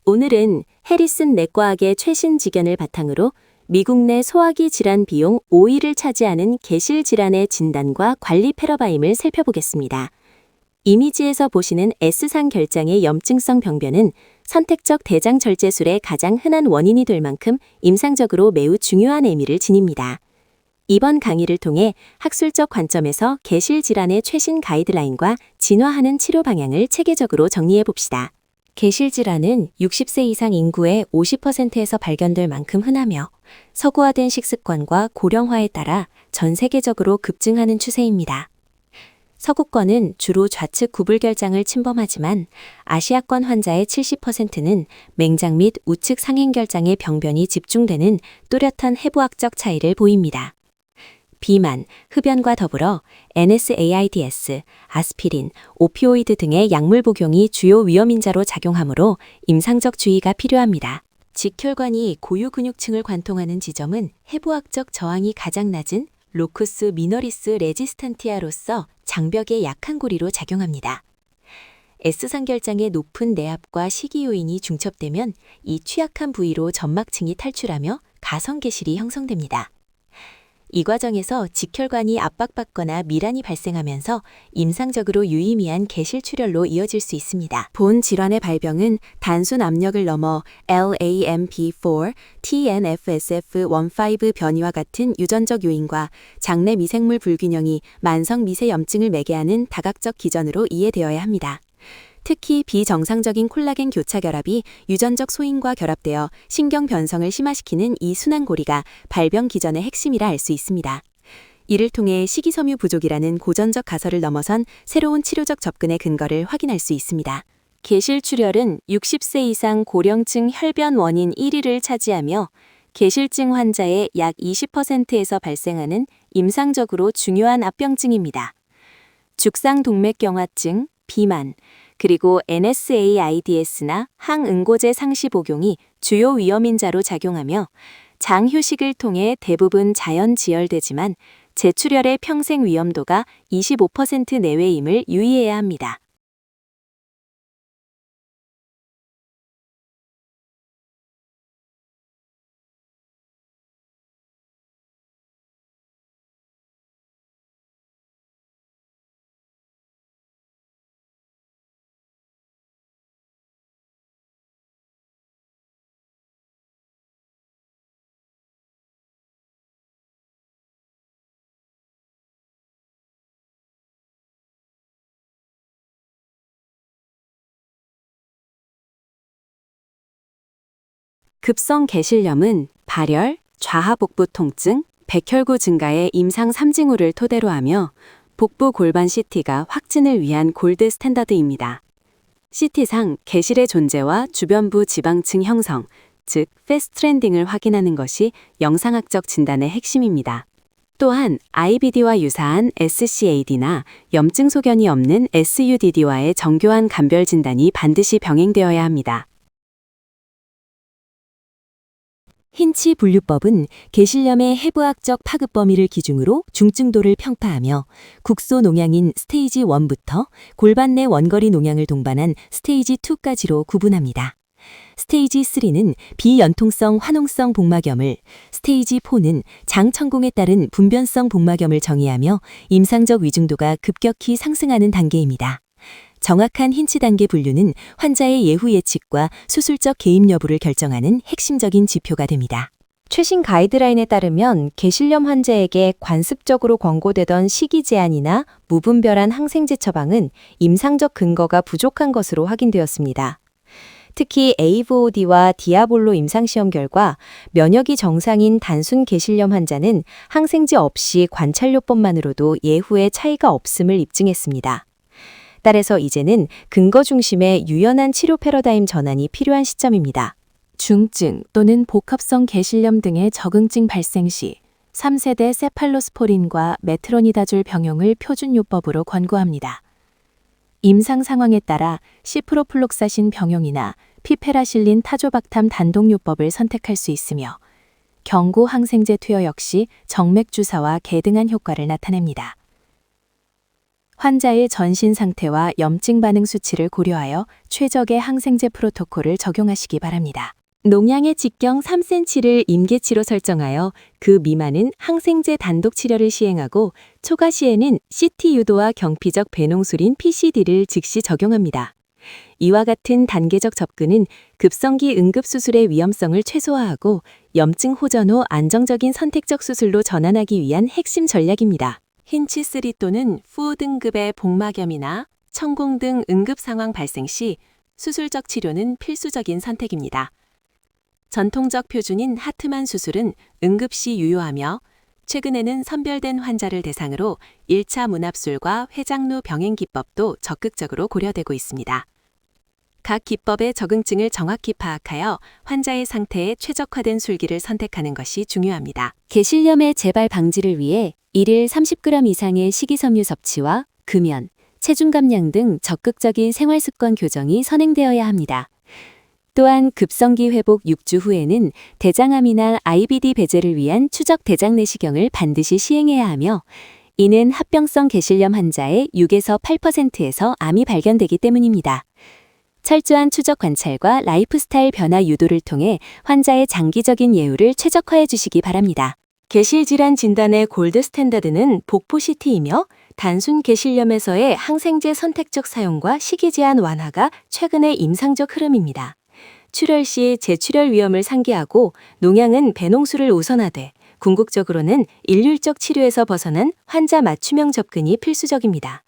오늘은 해리슨 내과학의 최신 지견을 바탕으로 미국 내 소화기 질환 비용 5위를 차지하는 개실 질환의 진단과 관리 패러다임을 살펴보겠습니다. 이미지에서 보시는 S상 결장의 염증성 병변은 선택적 대장절제술의 가장 흔한 원인이 될 만큼 임상적으로 매우 중요한 의미를 지닙니다. 이번 강의를 통해 학술적 관점에서 개실 질환의 최신 가이드라인과 진화하는 치료 방향을 체계적으로 정리해 봅시다. 개실 질환은 60세 이상 인구의 50%에서 발견될 만큼 흔하며 서구화된 식습관과 고령화에 따라 전 세계적으로 급증하는 추세입니다. 서구권은 주로 좌측 구불결장을 침범하지만 아시아권 환자의 70%는 맹장 및 우측 상행결장의 병변이 집중되는 또렷한 해부학적 차이를 보입니다. 비만, 흡연과 더불어 NSAIDs, 아스피린, 오피오이드 등의 약물 복용이 주요 위험인자로 작용하므로 임상적 주의가 필요합니다. 직혈관이 고유 근육층을 관통하는 지점은 해부학적 저항이 가장 낮은 로쿠스 미너리스 레지스탄티아로서 장벽의 약한 고리로 작용합니다. S상 결장의 높은 내압과 식이 요인이 중첩되면 이 취약한 부위로 점막층이 탈출하며 가성개실이 형성됩니다. 이 과정에서 직혈관이 압박받거나 미란이 발생하면서 임상적으로 유의미한 개실출혈로 이어질 수 있습니다. 본 질환의 발병은 단순 압력을 넘어 LAMP4, TNFSF15 변이와 같은 유전적 요인과 장내 미생물 불균형이 만성 미세염증을 매개하는 다각적 기전으로 이해되어야 합니다. 특히 비정상적인 콜라겐 교차 결합이 유전적 소인과 결합되어 신경 변성을 심화시키는 이 순환고리가 발병 기전의 핵심이라 알 수 있습니다. 이를 통해 식이섬유 부족이라는 고전적 가설을 넘어선 새로운 치료적 접근의 근거를 확인할 수 있습니다. 개실출혈은 60세 이상 고령층 혈변 원인 1위를 차지하며 개실증 환자의 약 20%에서 발생하는 임상적으로 중요한 합병증입니다. 죽상동맥경화증, 비만, 그리고 NSAIDs나 항응고제 상시 복용이 주요 위험인자로 작용하며 장휴식을 통해 대부분 자연 지혈되지만 재출혈의 평생 위험도가 25% 내외임을 유의해야 합니다. 급성 개실염은 발열, 좌하복부 통증, 백혈구 증가의 임상 3징후를 토대로 하며 복부 골반 CT가 확진을 위한 골드 스탠다드입니다. CT상 개실의 존재와 주변부 지방층 형성, 즉 패스트 트렌딩을 확인하는 것이 영상학적 진단의 핵심입니다. 또한 IBD와 유사한 SCAD나 염증 소견이 없는 SUDD와의 정교한 감별 진단이 반드시 병행되어야 합니다. 힌치 분류법은 개실염의 해부학적 파급 범위를 기준으로 중증도를 평가하며 국소 농양인 스테이지 1부터 골반 내 원거리 농양을 동반한 스테이지 2까지로 구분합니다. 스테이지 3는 비연통성 화농성 복막염을, 스테이지 4는 장천공에 따른 분변성 복막염을 정의하며 임상적 위중도가 급격히 상승하는 단계입니다. 정확한 힌치 단계 분류는 환자의 예후 예측과 수술적 개입 여부를 결정하는 핵심적인 지표가 됩니다. 최신 가이드라인에 따르면 개실염 환자에게 관습적으로 권고되던 식이 제한이나 무분별한 항생제 처방은 임상적 근거가 부족한 것으로 확인되었습니다. 특히 AVOD와 디아볼로 임상시험 결과 면역이 정상인 단순 개실염 환자는 항생제 없이 관찰요법만으로도 예후에 차이가 없음을 입증했습니다. 따라서 이제는 근거 중심의 유연한 치료 패러다임 전환이 필요한 시점입니다. 중증 또는 복합성 개실염 등의 적응증 발생 시 3세대 세팔로스포린과 메트로니다졸 병용을 표준요법으로 권고합니다. 임상 상황에 따라 시프로플록사신 병용이나 피페라실린 타조박탐 단독요법을 선택할 수 있으며 경구 항생제 투여 역시 정맥 주사와 개등한 효과를 나타냅니다. 환자의 전신 상태와 염증 반응 수치를 고려하여 최적의 항생제 프로토콜을 적용하시기 바랍니다. 농양의 직경 3cm를 임계치로 설정하여 그 미만은 항생제 단독 치료를 시행하고 초과 시에는 CT 유도와 경피적 배농술인 PCD를 즉시 적용합니다. 이와 같은 단계적 접근은 급성기 응급수술의 위험성을 최소화하고 염증 호전 후 안정적인 선택적 수술로 전환하기 위한 핵심 전략입니다. 힌치3 또는 푸 등급의 복막염이나 천공 등 응급 상황 발생 시 수술적 치료는 필수적인 선택입니다. 전통적 표준인 하트만 수술은 응급시 유효하며 최근에는 선별된 환자를 대상으로 1차 문합술과 회장루 병행 기법도 적극적으로 고려되고 있습니다. 각 기법의 적응증을 정확히 파악하여 환자의 상태에 최적화된 술기를 선택하는 것이 중요합니다. 개실염의 재발 방지를 위해 1일 30g 이상의 식이섬유 섭취와 금연, 체중 감량 등 적극적인 생활습관 교정이 선행되어야 합니다. 또한 급성기 회복 6주 후에는 대장암이나 IBD 배제를 위한 추적 대장 내시경을 반드시 시행해야 하며 이는 합병성 개실염 환자의 6에서 8%에서 암이 발견되기 때문입니다. 철저한 추적 관찰과 라이프스타일 변화 유도를 통해 환자의 장기적인 예후를 최적화해 주시기 바랍니다. 개실질환 진단의 골드 스탠다드는 복부 CT이며 단순 개실염에서의 항생제 선택적 사용과 식이 제한 완화가 최근의 임상적 흐름입니다. 출혈 시 재출혈 위험을 상기하고 농양은 배농술을 우선하되 궁극적으로는 일률적 치료에서 벗어난 환자 맞춤형 접근이 필수적입니다.